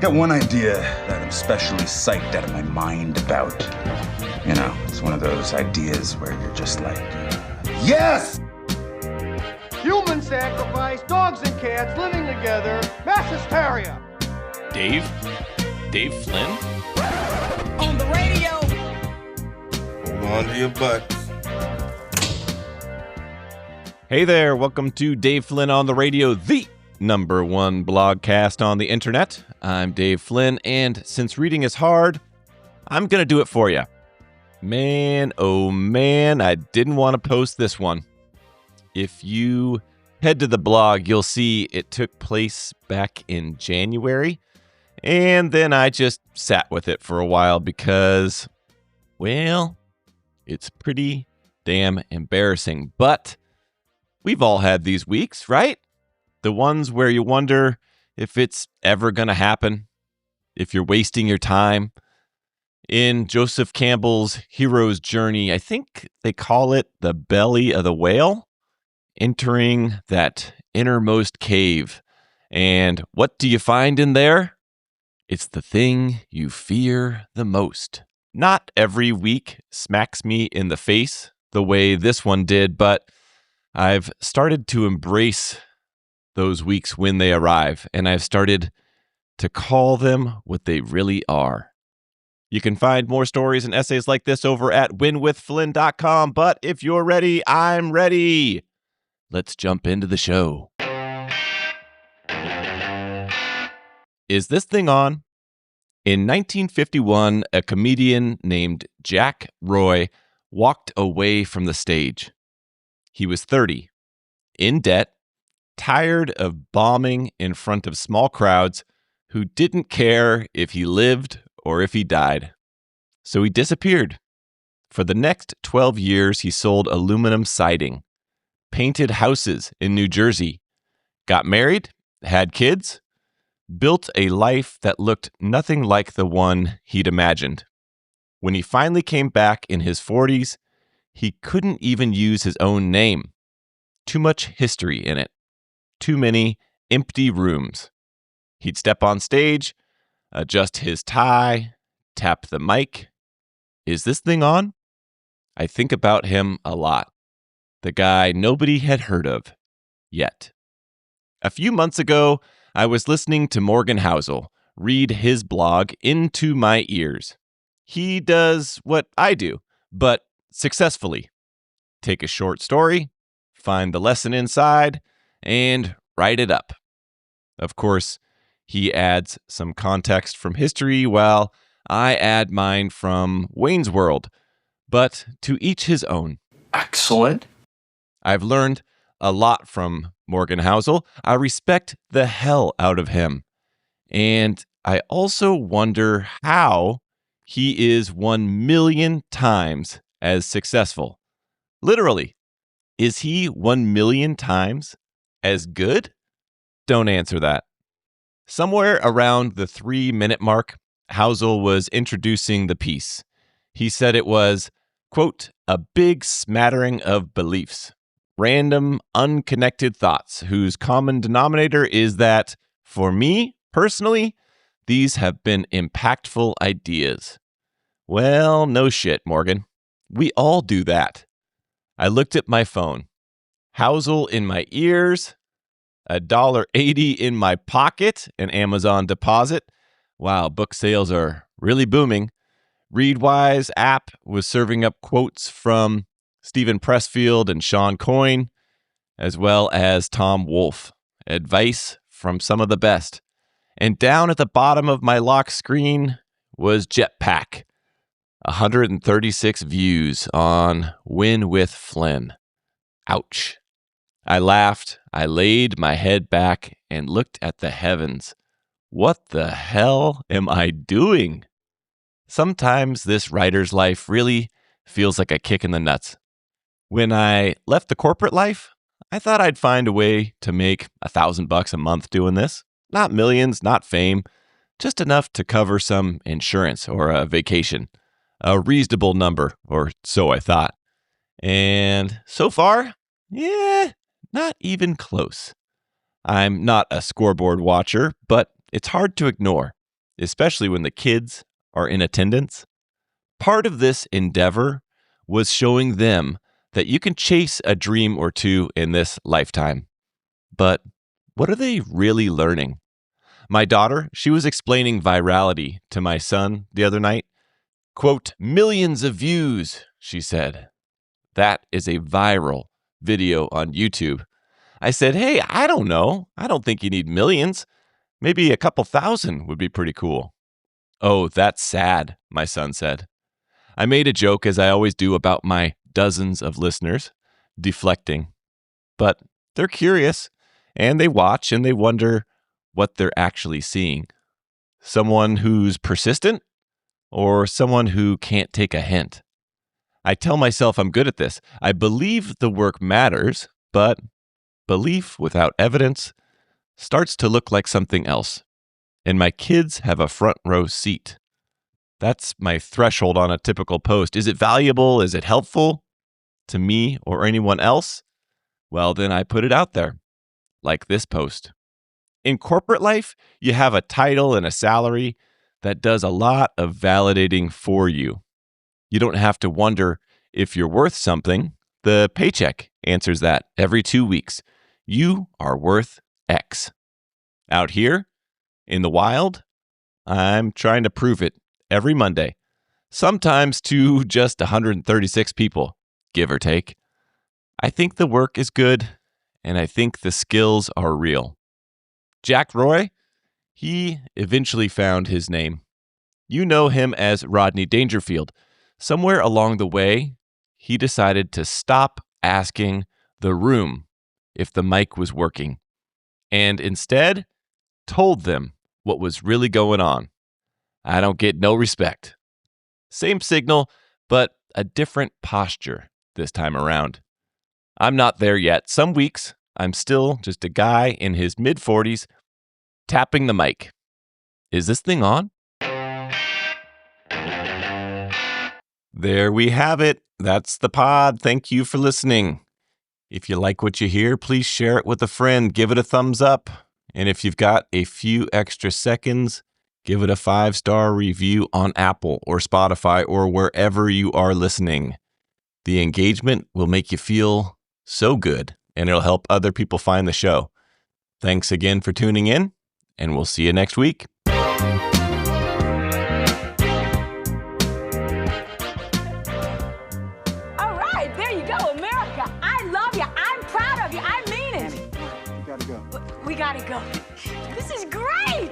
Got one idea that I'm especially psyched out of my mind about. You know, it's one of those ideas where you're just like, yes! Human sacrifice, dogs and cats living together, mass hysteria. Dave Flynn? On the radio. Hold on to your butts. Hey there, welcome to Dave Flynn on the radio, the number one blogcast on the internet. I'm Dave Flynn, and since reading is hard, I'm going to do it for you. Man, oh man, I didn't want to post this one. If you head to the blog, you'll see it took place back in January, and then I just sat with it for a while because, well, it's pretty damn embarrassing. But we've all had these weeks, right? The ones where you wonder if it's ever going to happen, if you're wasting your time. In Joseph Campbell's hero's journey, I think they call it the belly of the whale, entering that innermost cave. And what do you find in there? It's the thing you fear the most. Not every week smacks me in the face the way this one did, but I've started to embrace those weeks when they arrive, and I've started to call them what they really are. You can find more stories and essays like this over at winwithflynn.com, but if you're ready, I'm ready. Let's jump into the show. Is this thing on? In 1951, a comedian named Jack Roy walked away from the stage. He was 30, in debt, tired of bombing in front of small crowds who didn't care if he lived or if he died. So he disappeared. For the next 12 years, he sold aluminum siding, painted houses in New Jersey, got married, had kids, built a life that looked nothing like the one he'd imagined. When he finally came back in his 40s, he couldn't even use his own name. Too much history in it. Too many empty rooms. He'd step on stage, adjust his tie, tap the mic. Is this thing on? I think about him a lot. The guy nobody had heard of yet. A few months ago, I was listening to Morgan Housel read his blog into my ears. He does what I do, but successfully. Take a short story, find the lesson inside, and write it up. Of course, he adds some context from history while I add mine from Wayne's World, but to each his own. Excellent. I've learned a lot from Morgan Housel. I respect the hell out of him. And I also wonder how he is 1 million times as successful. Literally, is he 1 million times as good? Don't answer that. Somewhere around the 3-minute mark, Housel was introducing the piece. He said it was, quote, a big smattering of beliefs, random, unconnected thoughts whose common denominator is that, for me, personally, these have been impactful ideas. Well, no shit, Morgan. We all do that. I looked at my phone. Housel in my ears, $1.80 in my pocket, an Amazon deposit. Wow, book sales are really booming. Readwise app was serving up quotes from Stephen Pressfield and Sean Coyne, as well as Tom Wolfe. Advice from some of the best. And down at the bottom of my lock screen was Jetpack. 136 views on Win with Flynn. Ouch. I laughed, I laid my head back and looked at the heavens. What the hell am I doing? Sometimes this writer's life really feels like a kick in the nuts. When I left the corporate life, I thought I'd find a way to make $1,000 a month doing this. Not millions, not fame, just enough to cover some insurance or a vacation. A reasonable number, or so I thought. And so far, not even close. I'm not a scoreboard watcher, but it's hard to ignore. especially when the kids are in attendance. Part of this endeavor was showing them that you can chase a dream or two in this lifetime. But what are they really learning? My daughter, she was explaining virality to my son the other night. Quote, millions of views, she said. That is a viral video on YouTube. I said, hey, I don't know. I don't think you need millions. Maybe a couple thousand would be pretty cool. Oh, that's sad, my son said. I made a joke, as I always do, about my dozens of listeners, deflecting. But they're curious, and they watch, and they wonder what they're actually seeing. Someone who's persistent, or someone who can't take a hint. I tell myself I'm good at this. I believe the work matters, but belief without evidence starts to look like something else. And my kids have a front row seat. That's my threshold on a typical post. Is it valuable? Is it helpful to me or anyone else? Well, then I put it out there, like this post. In corporate life, you have a title and a salary that does a lot of validating for you. You don't have to wonder if you're worth something. The paycheck answers that every 2 weeks. You are worth X. Out here, in the wild, I'm trying to prove it every Monday, sometimes to just 136 people, give or take. I think the work is good, and I think the skills are real. Jack Roy, he eventually found his name. You know him as Rodney Dangerfield. Somewhere along the way, he decided to stop asking the room if the mic was working, and instead told them what was really going on. I don't get no respect. Same signal, but a different posture this time around. I'm not there yet. Some weeks, I'm still just a guy in his mid-40s tapping the mic. Is this thing on? There we have it. That's the pod. Thank you for listening. If you like what you hear, please share it with a friend. Give it a thumbs up. And if you've got a few extra seconds, give it a 5-star review on Apple or Spotify or wherever you are listening. The engagement will make you feel so good, and it'll help other people find the show. Thanks again for tuning in, and we'll see you next week. All right, there you go, America. I love you. I'm proud of you. I mean it. You gotta go. We gotta go. This is great.